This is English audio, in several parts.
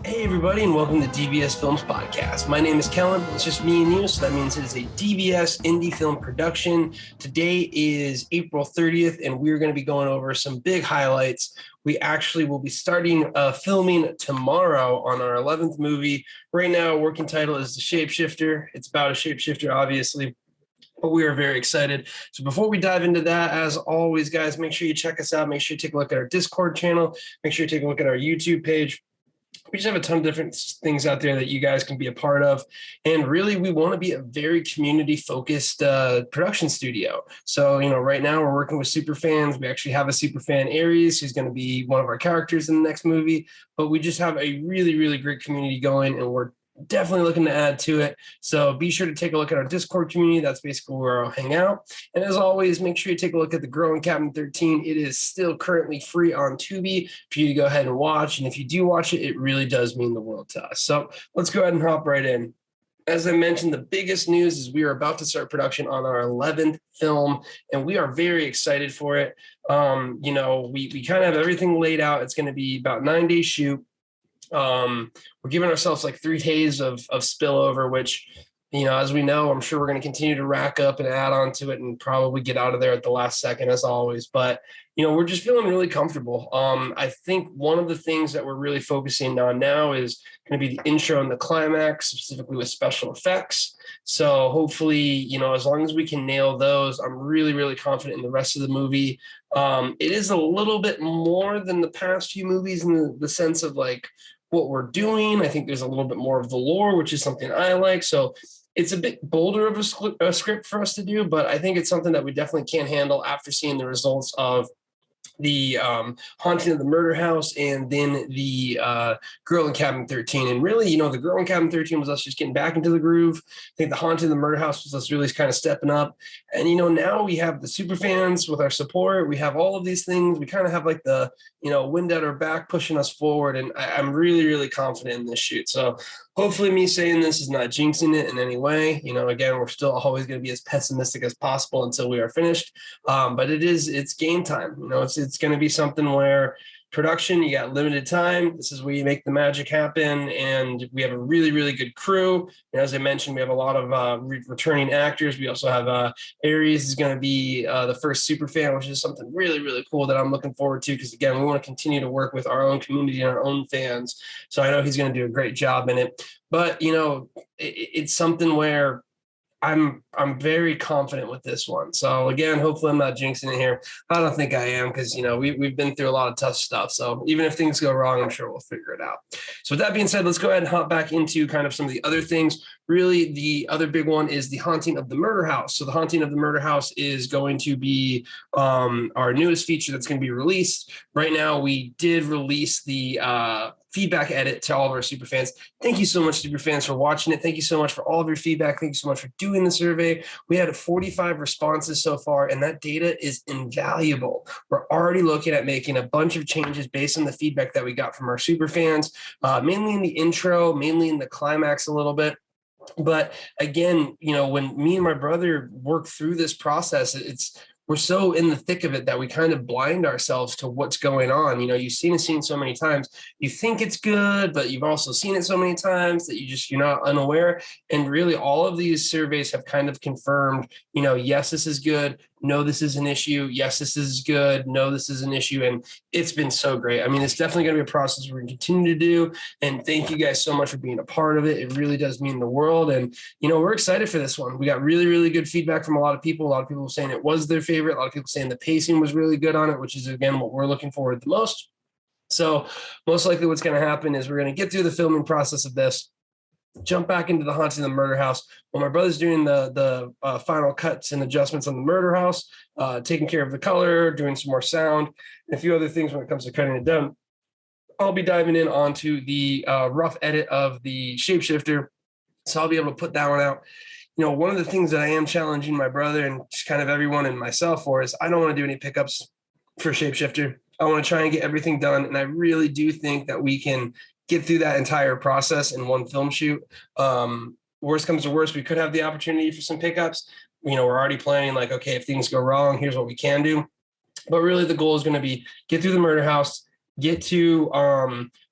Hey everybody, and welcome to DBS Films Podcast. My name is Kellen. It's just me and you, so that means it is a DBS indie film production. Today is April 30th, and we're going to be going over some big highlights. We actually will be starting filming tomorrow on our 11th movie. Right now, working title is The Shapeshifter. It's about a shapeshifter, obviously, but we are very excited. So before we dive into that, as always, guys, make sure you check us out. Make sure you take a look at our Discord channel. Make sure you take a look at our YouTube page. We just have a ton of different things out there that you guys can be a part of. And really, we want to be a very community-focused production studio. So, right now we're working with super fans. We actually have a super fan, Aries, who's going to be one of our characters in the next movie. But we just have a really, really great community going, and we're definitely looking to add to it. So be sure to take a look at our Discord community. That's basically where I'll hang out. And as always, make sure you take a look at The Growing Captain 13. It is still currently free on Tubi for you to go ahead and watch. And if you do watch it, it really does mean the world to us. So let's go ahead and hop right in. As I mentioned, the biggest news is we are about to start production on our 11th film, and we are very excited for it. We kind of have everything laid out. It's going to be about 9-day shoot. We're giving ourselves like 3 days of spillover, which, as we know, I'm sure we're going to continue to rack up and add on to it and probably get out of there at the last second as always. But, we're just feeling really comfortable. I think one of the things that we're really focusing on now is going to be the intro and the climax, specifically with special effects. So hopefully, as long as we can nail those, I'm really, really confident in the rest of the movie. It is a little bit more than the past few movies in the sense of like what we're doing. I think there's a little bit more of the lore, which is something I like. So it's a bit bolder of a script for us to do, but I think it's something that we definitely can handle after seeing the results of the Haunting of the Murder House and then the Girl in Cabin 13. And really, the Girl in Cabin 13 was us just getting back into the groove. I think the Haunting of the Murder House was us really kind of stepping up. And, now we have the super fans with our support. We have all of these things. We kind of have like the, wind at our back pushing us forward. And I'm really, really confident in this shoot. So hopefully me saying this is not jinxing it in any way. Again, we're still always going to be as pessimistic as possible until we are finished. But it's game time. It's going to be something where production, you got limited time. This is where you make the magic happen. And we have a really, really good crew. And as I mentioned, we have a lot of returning actors. We also have Aries is going to be the first super fan, which is something really, really cool that I'm looking forward to. Because again, we want to continue to work with our own community and our own fans. So I know he's going to do a great job in it. But, it's something where I'm very confident with this one. So again, hopefully I'm not jinxing it here. I don't think I am because, we've been through a lot of tough stuff. So even if things go wrong, I'm sure we'll figure it out. So with that being said, let's go ahead and hop back into kind of some of the other things. Really, the other big one is the Haunting of the Murder House. So the Haunting of the Murder House is going to be our newest feature that's going to be released. Right now, we did release the feedback edit to all of our super fans. Thank you so much, super fans, for watching it. Thank you so much for all of your feedback. Thank you so much for doing the survey. We had 45 responses so far, and that data is invaluable. We're already looking at making a bunch of changes based on the feedback that we got from our super fans, mainly in the intro, mainly in the climax a little bit. But again, when me and my brother work through this process, we're so in the thick of it that we kind of blind ourselves to what's going on. You've seen a scene so many times, you think it's good, but you've also seen it so many times that you're not unaware. And really all of these surveys have kind of confirmed, yes, this is good. No, this is an issue. Yes, this is good. No, this is an issue. And it's been so great. I mean, it's definitely going to be a process we're going to continue to do. And thank you guys so much for being a part of it. It really does mean the world. And, we're excited for this one. We got really, really good feedback from a lot of people. A lot of people saying it was their favorite. A lot of people saying the pacing was really good on it, which is, again, what we're looking forward to the most. So most likely what's going to happen is we're going to get through the filming process of this, jump back into the Haunting of the Murder House. While my brother's doing the final cuts and adjustments on the Murder House, taking care of the color, doing some more sound, and a few other things when it comes to cutting it down, I'll be diving in onto the rough edit of the Shapeshifter. So I'll be able to put that one out. One of the things that I am challenging my brother and just kind of everyone and myself for is I don't want to do any pickups for Shapeshifter. I want to try and get everything done. And I really do think that we can get through that entire process in one film shoot. Worst comes to worst, we could have the opportunity for some pickups. We're already planning like, okay, if things go wrong, here's what we can do. But really the goal is going to be get through the Murder House, get to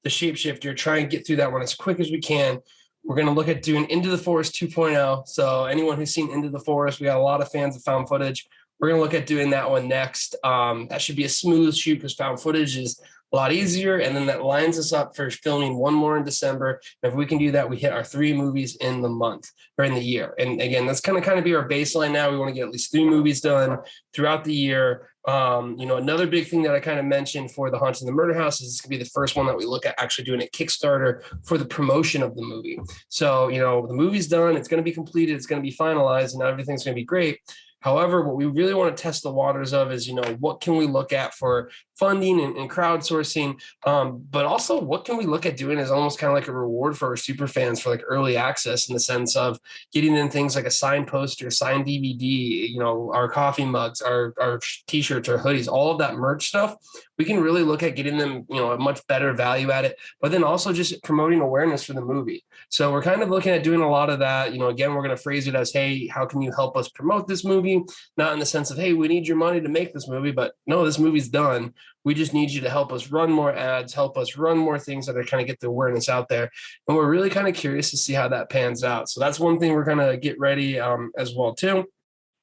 the Shapeshifter, try and get through that one as quick as we can. We're going to look at doing Into the Forest 2.0. So anyone who's seen Into the Forest, we got a lot of fans of found footage. We're going to look at doing that one next. That should be a smooth shoot because found footage is a lot easier. And then that lines us up for filming one more in December. And if we can do that, we hit our 3 movies in the month or in the year. And again, that's kind of be our baseline now. We want to get at least 3 movies done throughout the year. Another big thing that I kind of mentioned for the Haunted in the Murder House is this could be the first one that we look at actually doing a Kickstarter for the promotion of the movie. So, the movie's done, it's going to be completed, it's going to be finalized, and everything's going to be great. However, what we really want to test the waters of is, what can we look at for funding and crowdsourcing, but also what can we look at doing as almost kind of like a reward for our super fans for like early access in the sense of getting in things like a signed poster, signed DVD, our coffee mugs, our t-shirts, our hoodies, all of that merch stuff. We can really look at getting them, a much better value at it, but then also just promoting awareness for the movie. So we're kind of looking at doing a lot of that. Again, we're going to phrase it as, hey, how can you help us promote this movie? Not in the sense of, hey, we need your money to make this movie, but no, this movie's done. We just need you to help us run more ads, help us run more things that are kind of get the awareness out there. And we're really kind of curious to see how that pans out. So that's one thing we're going to get ready as well, too.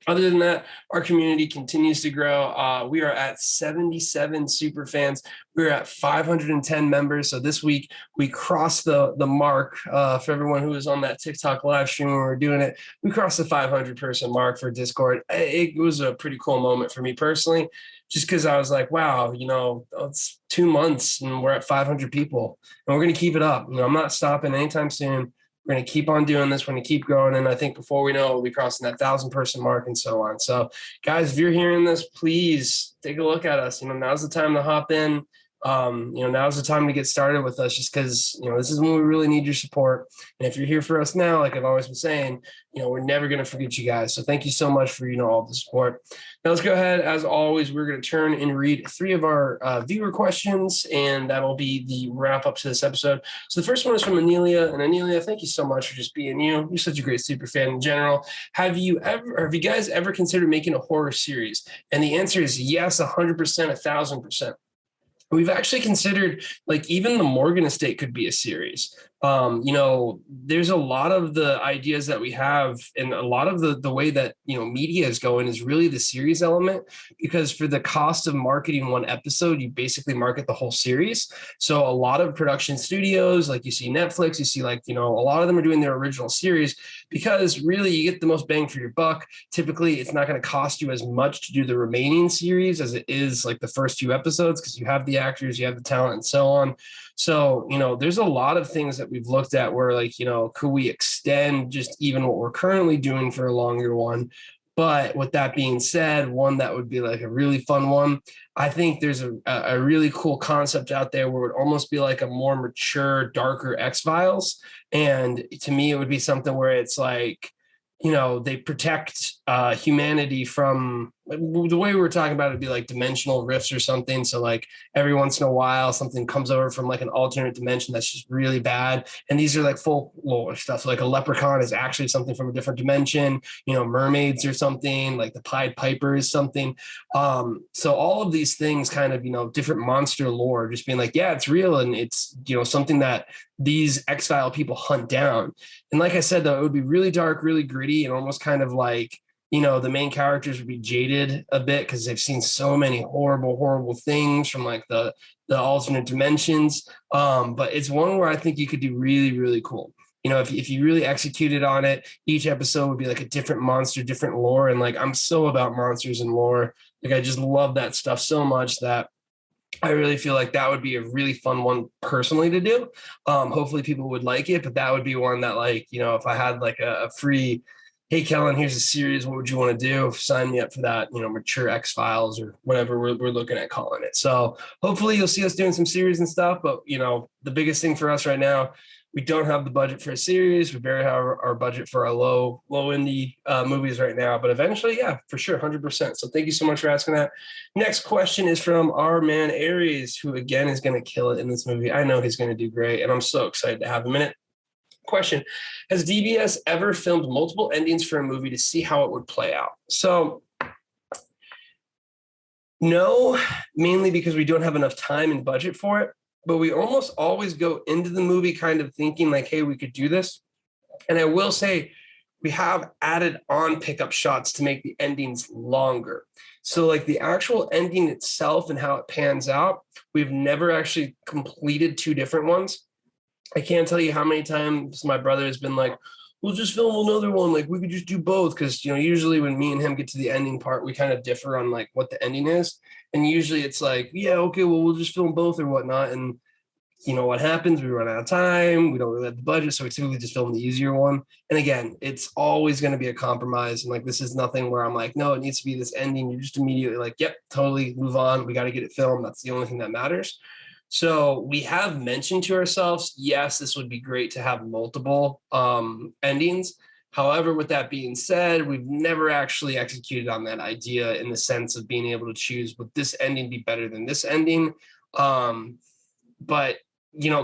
Other than that, our community continues to grow. We are at 77 super fans. We're at 510 members. So this week we crossed the mark for everyone who was on that TikTok live stream when we were doing it. We crossed the 500 person mark for Discord. It was a pretty cool moment for me personally, just because I was like, wow, it's 2 months and we're at 500 people and we're going to keep it up. I'm not stopping anytime soon. We're going to keep on doing this. We're going to keep growing. And I think before we know it, we'll be crossing that 1,000 person mark and so on. So guys, if you're hearing this, please take a look at us. Now's the time to hop in. Now's the time to get started with us just because, this is when we really need your support. And if you're here for us now, like I've always been saying, we're never going to forget you guys. So thank you so much for, all the support. Now let's go ahead. As always, we're going to turn and read 3 of our viewer questions, and that'll be the wrap up to this episode. So the first one is from Anelia. And Anelia, thank you so much for just being you. You're such a great super fan in general. Have you guys ever considered making a horror series? And the answer is yes, 100%, 1,000%. We've actually considered like even the Morgan Estate could be a series. There's a lot of the ideas that we have and a lot of the way that, media is going is really the series element, because for the cost of marketing one episode, you basically market the whole series. So a lot of production studios, like you see Netflix, you see like, a lot of them are doing their original series because really you get the most bang for your buck. Typically, it's not going to cost you as much to do the remaining series as it is like the first few episodes because you have the actors, you have the talent and so on. So, there's a lot of things that we've looked at where like, could we extend just even what we're currently doing for a longer one? But with that being said, one that would be like a really fun one, I think there's a really cool concept out there where it would almost be like a more mature, darker X-Files. And to me, it would be something where it's like, they protect humanity from the way we were talking about it would be like dimensional rifts or something. So like every once in a while, something comes over from like an alternate dimension that's just really bad. And these are like folklore stuff. So like a leprechaun is actually something from a different dimension, mermaids or something, like the Pied Piper is something. So all of these things kind of, different monster lore, just being like, yeah, it's real. And it's, something that these X-File people hunt down. And like I said, though, it would be really dark, really gritty, and almost kind of like, the main characters would be jaded a bit because they've seen so many horrible things from like the alternate dimensions. But it's one where I think you could do really, really cool. If you really executed on it, each episode would be like a different monster, different lore. And like, I'm so about monsters and lore. Like, I just love that stuff so much that I really feel like that would be a really fun one personally to do. Hopefully people would like it, but that would be one that like, if I had like a free, hey, Kellen, here's a series. What would you want to do? Sign me up for that, mature X-Files or whatever we're looking at calling it. So hopefully you'll see us doing some series and stuff. But, the biggest thing for us right now, we don't have the budget for a series. We barely have our budget for our low indie movies right now. But eventually, yeah, for sure, 100%. So thank you so much for asking that. Next question is from our man Aries, who, again, is going to kill it in this movie. I know he's going to do great, and I'm so excited to have him in it. Question: has DBS ever filmed multiple endings for a movie to see how it would play out? So No, mainly because we don't have enough time and budget for it. But we almost always go into the movie kind of thinking like, hey, we could do this. And I will say, we have added on pickup shots to make the endings longer. So, like the actual ending itself and how it pans out, we've never actually completed two different ones. I can't tell you how many times my brother has been like, we'll just film another one. Like we could just do both. Cause usually when me and him get to the ending part, we kind of differ on like what the ending is. And usually it's like, yeah, okay, well, we'll just film both or whatnot. And you know what happens? We run out of time. We don't really have the budget. So we typically just film the easier one. And again, it's always going to be a compromise. And like, this is nothing where I'm like, no, it needs to be this ending. You're just immediately like, yep, totally move on. We got to get it filmed. That's the only thing that matters. So we have mentioned to ourselves, yes, this would be great to have multiple endings. However, with that being said, we've never actually executed on that idea in the sense of being able to choose, would this ending be better than this ending? But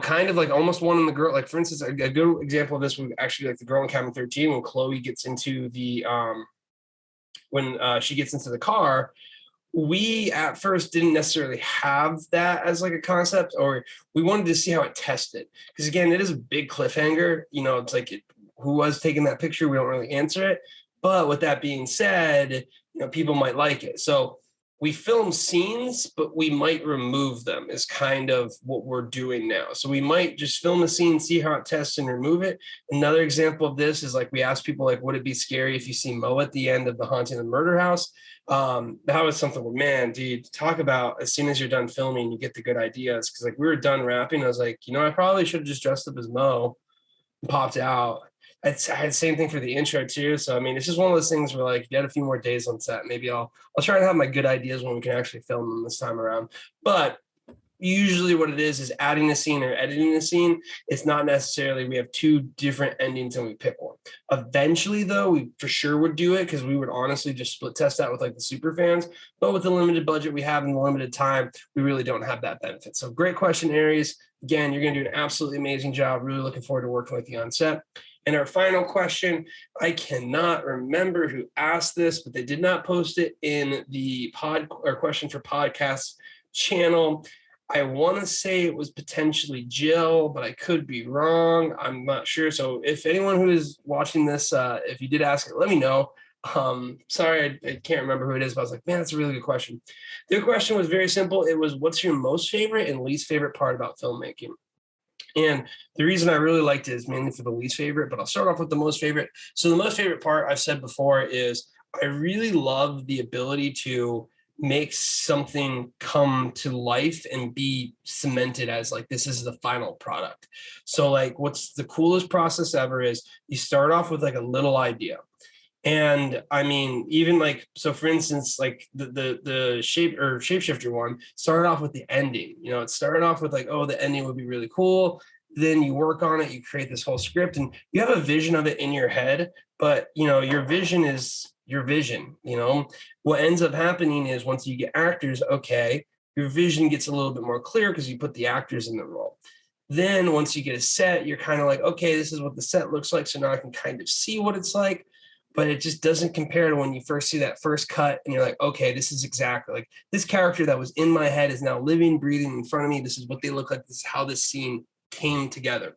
kind of like almost one in the girl, like for instance, a good example of this would actually like the girl in Cabin 13 when Chloe gets into the when she gets into the car. We at first didn't necessarily have that as like a concept, or we wanted to see how it tested. Because again, it is a big cliffhanger. It's like who was taking that picture? We don't really answer it. But with that being said, people might like it. So we film scenes, but we might remove them is kind of what we're doing now. So we might just film a scene, see how it tests and remove it. Another example of this is like we ask people like, would it be scary if you see Mo at the end of The Haunting of the Murder House? That was something where, man, dude, talk about as soon as you're done filming, you get the good ideas. Cause like we were done wrapping. I was like, I probably should have just dressed up as Mo and popped out. I had the same thing for the intro too. So I mean, it's just one of those things where like you had a few more days on set. Maybe I'll try and have my good ideas when we can actually film them this time around. But usually what it is adding a scene or editing a scene. It's not necessarily we have two different endings and we pick one. Eventually though, we for sure would do it because we would honestly just split test that with like the super fans. But with the limited budget we have and the limited time, we really don't have that benefit. So great question, Aries. Again, you're going to do an absolutely amazing job. Really looking forward to working with you on set. And our final question, I cannot remember who asked this, but they did not post it in the pod or question for podcasts channel. I want to say it was potentially Jill, but I could be wrong. I'm not sure. So if anyone who is watching this, if you did ask it, let me know. Sorry, I can't remember who it is, but I was like, man, that's a really good question. Their question was very simple. It was, what's your most favorite and least favorite part about filmmaking? And the reason I really liked it is mainly for the least favorite, but I'll start off with the most favorite. So the most favorite part I've said before is I really love the ability to make something come to life and be cemented as like, this is the final product. So like what's the coolest process ever is you start off with like a little idea. And I mean, even like, so for instance, like the Shapeshifter one started off with the ending, it started off with like, oh, the ending would be really cool. Then you work on it, you create this whole script and you have a vision of it in your head, but your vision is your vision. What ends up happening is once you get actors, okay, your vision gets a little bit more clear because you put the actors in the role. Then once you get a set, you're kind of like, okay, this is what the set looks like. So now I can kind of see what it's like, but it just doesn't compare to when you first see that first cut and you're like, okay, this is exactly like this character that was in my head is now living, breathing in front of me. This is what they look like. This is how this scene came together.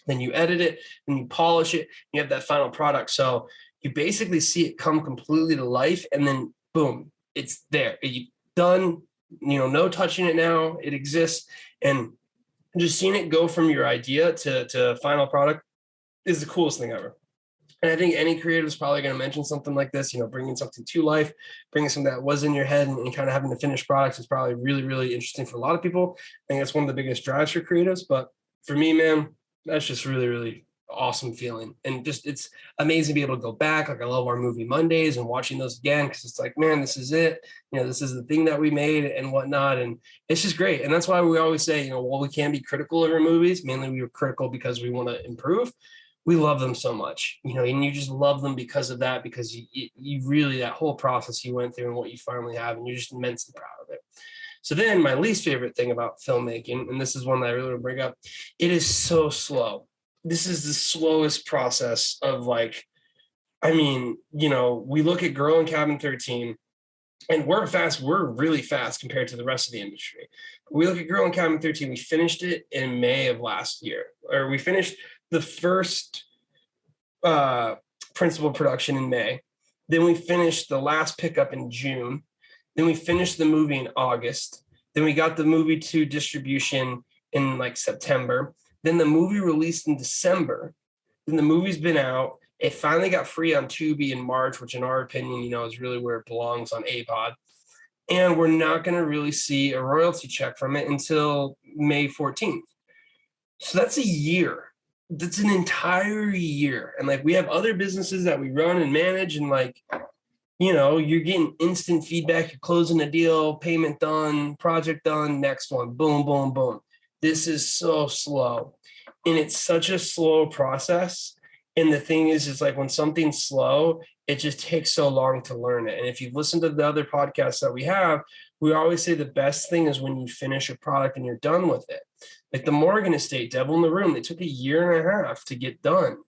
Then you edit it and you polish it. You have that final product. So you basically see it come completely to life and then boom, it's there. You done, no touching it now. It exists. And just seeing it go from your idea to final product is the coolest thing ever. And I think any creator is probably going to mention something like this, bringing something to life, bringing something that was in your head and kind of having the finished product is probably really, really interesting for a lot of people. I think that's one of the biggest drives for creatives. But for me, man, that's just really, really awesome feeling. And just, it's amazing to be able to go back. Like I love our movie Mondays and watching those again, because it's like, man, this is it. This is the thing that we made and whatnot. And it's just great. And that's why we always say, while we can be critical of our movies, mainly we were critical because we want to improve. We love them so much, and you just love them because of that, because you really, that whole process you went through and what you finally have, and you're just immensely proud of it. So then my least favorite thing about filmmaking, and this is one that I really want to bring up, it is so slow. This is the slowest process of like, I mean, we look at Girl in Cabin 13, And we're really fast compared to the rest of the industry. We look at Girl Uncommon 13, we finished it in May of last year, or we finished the first principal production in May. Then we finished the last pickup in June. Then we finished the movie in August. Then we got the movie to distribution in like September. Then the movie released in December. Then the movie's been out. It finally got free on Tubi in March, which in our opinion, is really where it belongs on AVOD. And we're not going to really see a royalty check from it until May 14th. So that's a year. That's an entire year. And like we have other businesses that we run and manage, and like, you're getting instant feedback, you're closing a deal, payment done, project done, next one, boom, boom, boom. This is so slow. And it's such a slow process. And the thing is, it's like when something's slow, it just takes so long to learn it. And if you've listened to the other podcasts that we have, we always say the best thing is when you finish a product and you're done with it. Like the Morgan Estate, Devil in the Room, they took a year and a half to get done.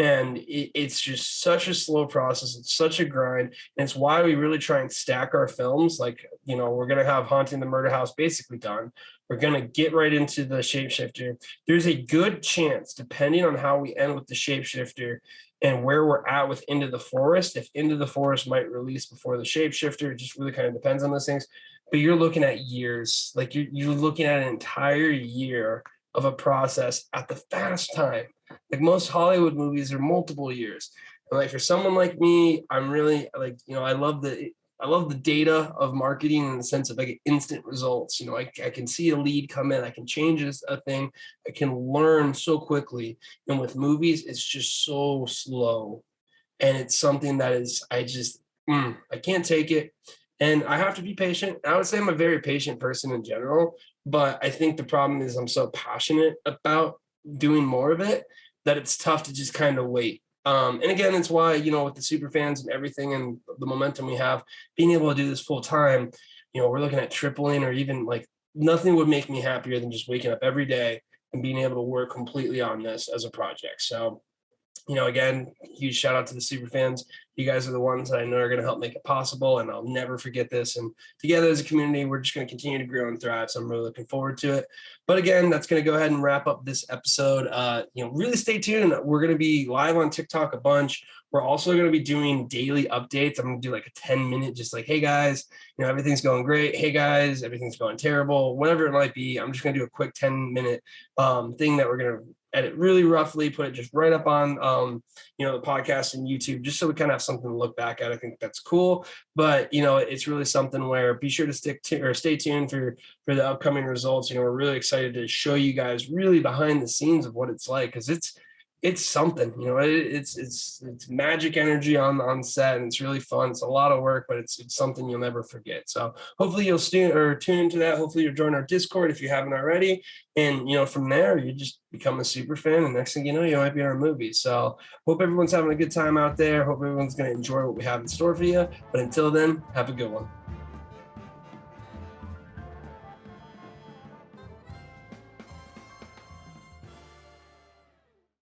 And it's just such a slow process. It's such a grind. And it's why we really try and stack our films. Like, we're going to have Haunting the Murder House basically done. We're going to get right into the Shapeshifter. There's a good chance, depending on how we end with the Shapeshifter and where we're at with Into the Forest, if Into the Forest might release before the Shapeshifter, it just really kind of depends on those things. But you're looking at years. Like you're looking at an entire year of a process at the fast time. Like most Hollywood movies are multiple years. And like for someone like me, I'm really like, I love the data of marketing in the sense of like instant results. I can see a lead come in, I can change a thing, I can learn so quickly. And with movies, it's just so slow. And it's something that is, I can't take it. And I have to be patient. I would say I'm a very patient person in general, but I think the problem is I'm so passionate about doing more of it that it's tough to just kind of wait. And again, it's why, with the super fans and everything and the momentum we have, being able to do this full time, we're looking at tripling, or even like nothing would make me happier than just waking up every day and being able to work completely on this as a project. So, again, huge shout out to the super fans. You guys are the ones that I know are going to help make it possible, and I'll never forget this. And together as a community, we're just going to continue to grow and thrive. So I'm really looking forward to it. But again, that's going to go ahead and wrap up this episode. Really stay tuned. We're going to be live on TikTok a bunch. We're also going to be doing daily updates. I'm going to do like a 10-minute, just like, hey guys, everything's going great. Hey guys, everything's going terrible. Whatever it might be, I'm just going to do a quick 10-minute thing that we're going to edit really roughly, put it just right up on, the podcast and YouTube, just so we kind of have something to look back at. I think that's cool. But, it's really something where be sure to stay tuned for the upcoming results. We're really excited to show you guys really behind the scenes of what it's like, because it's something, it's magic energy on set, and it's really fun. It's a lot of work, but it's something you'll never forget. So hopefully you'll tune into that. Hopefully you'll join our Discord if you haven't already. And, from there, you just become a super fan. And next thing you know, you might be in our movie. So hope everyone's having a good time out there. Hope everyone's going to enjoy what we have in store for you. But until then, have a good one.